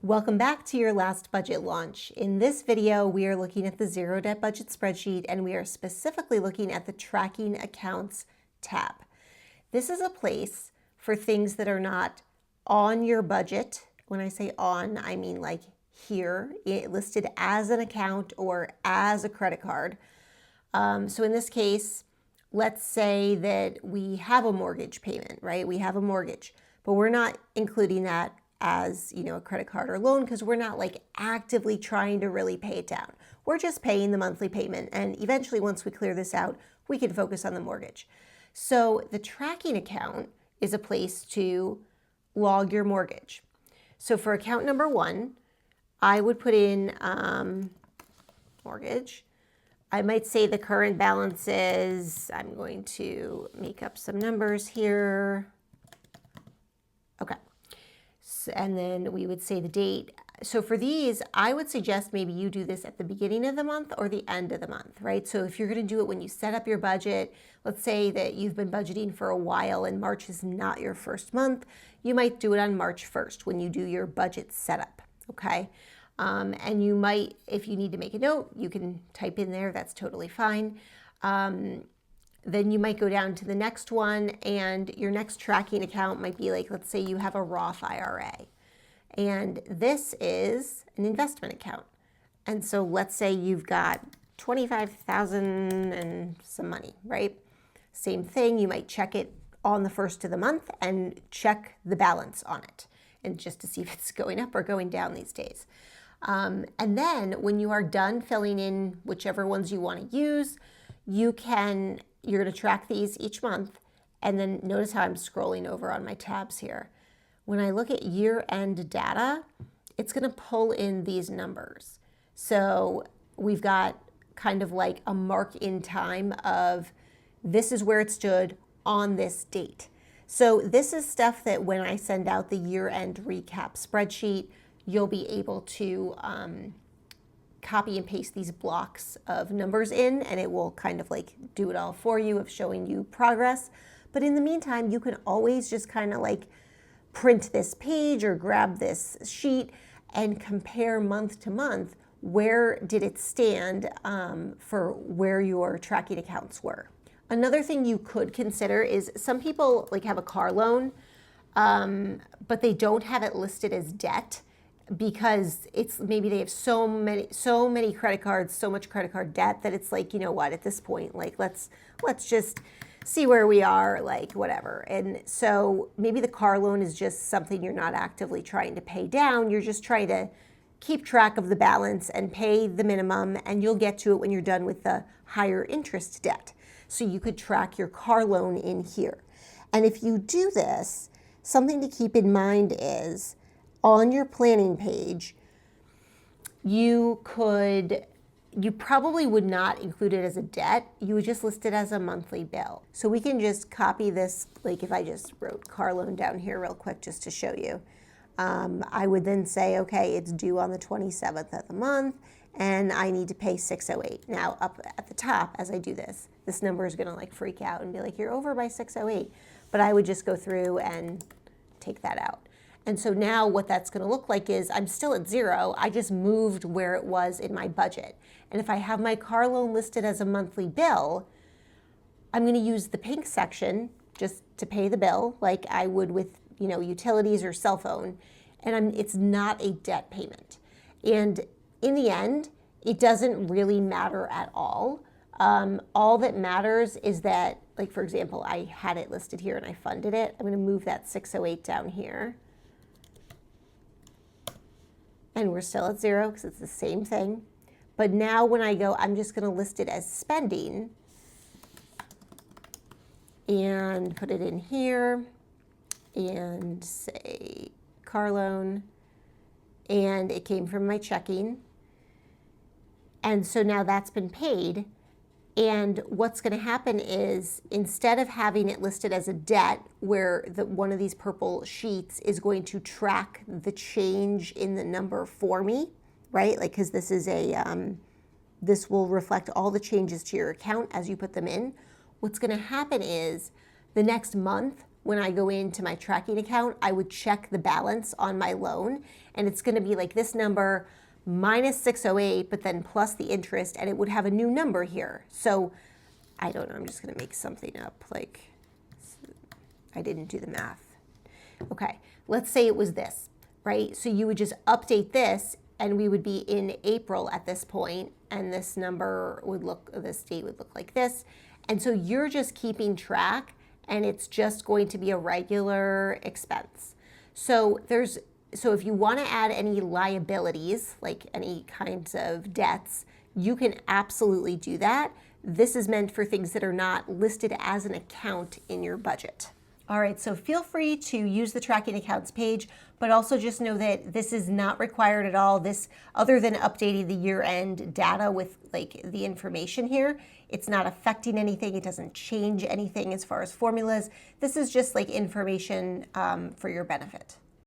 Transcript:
Welcome back to your last budget launch. In this video, we are looking at the zero debt budget spreadsheet, and we are specifically looking at the tracking accounts tab. This is a place for things that are not on your budget. When I say on, I mean like here, listed as an account or as a credit card. So in this case, let's say that we have a mortgage payment, right? We have a mortgage, but we're not including that as, a credit card or loan because we're not like actively trying to really pay it down. We're just paying the monthly payment, and eventually once we clear this out, we can focus on the mortgage. So the tracking account is a place to log your mortgage. So for account number 1, I would put in mortgage. I might say the current balance is, I'm going to make up some numbers here. Okay. And then we would say the date. So for these, I would suggest maybe you do this at the beginning of the month or the end of the month, right? So if you're going to do it when you set up your budget, let's say that you've been budgeting for a while and March is not your first month, you might do it on March 1st when you do your budget setup, okay? And you might, if you need to make a note, you can type in there, that's totally fine. Then you might go down to the next one, and your next tracking account might be like, let's say you have a Roth IRA, and this is an investment account. And so let's say you've got 25,000 and some money, right? Same thing, you might check it on the first of the month and check the balance on it, and just to see if it's going up or going down these days. And then when you are done filling in whichever ones you want to use, you're going to track these each month. And then notice how I'm scrolling over on my tabs here. When I look at year-end data, it's going to pull in these numbers. So we've got kind of like a mark in time of this is where it stood on this date. So this is stuff that when I send out the year-end recap spreadsheet, you'll be able to copy and paste these blocks of numbers in, and it will kind of like do it all for you of showing you progress. But in the meantime, you can always just kind of like print this page or grab this sheet and compare month to month. Where did it stand for where your tracking accounts were? Another thing you could consider is some people like have a car loan, but they don't have it listed as debt, because it's maybe they have so many credit cards, so much credit card debt that it's like, you know what, at this point, like let's just see where we are, like whatever. And so maybe the car loan is just something you're not actively trying to pay down. You're just trying to keep track of the balance and pay the minimum, and you'll get to it when you're done with the higher interest debt. So you could track your car loan in here. And if you do this, something to keep in mind is on your planning page, you probably would not include it as a debt. You would just list it as a monthly bill. So we can just copy this, like if I just wrote car loan down here real quick just to show you. I would then say, okay, it's due on the 27th of the month, and I need to pay $608. Now up at the top, as I do this number is gonna like freak out and be like, you're over by $608. But I would just go through and take that out. And so now what that's going to look like is I'm still at 0. I just moved where it was in my budget. And if I have my car loan listed as a monthly bill, I'm going to use the pink section just to pay the bill like I would with, utilities or cell phone. And it's not a debt payment. And in the end, it doesn't really matter at all. All that matters is that, like, for example, I had it listed here and I funded it. I'm going to move that 608 down here. And we're still at 0 because it's the same thing. But now when I go, I'm just going to list it as spending and put it in here and say car loan, and it came from my checking. And so now that's been paid. And what's going to happen is instead of having it listed as a debt where one of these purple sheets is going to track the change in the number for me, right? Like, because this is this will reflect all the changes to your account as you put them in. What's going to happen is the next month when I go into my tracking account, I would check the balance on my loan, and it's going to be like this number minus 608, but then plus the interest, and it would have a new number here. So I don't know, I'm just going to make something up, like I didn't do the math. Okay, let's say it was this, right? So you would just update this, and we would be in April at this point, and this number would look, this date would look like this. And so you're just keeping track, and it's just going to be a regular expense. So if you want to add any liabilities, like any kinds of debts, you can absolutely do that. This is meant for things that are not listed as an account in your budget. All right, so feel free to use the tracking accounts page, but also just know that this is not required at all. This, other than updating the year-end data with like the information here, it's not affecting anything. It doesn't change anything as far as formulas. This is just like information for your benefit.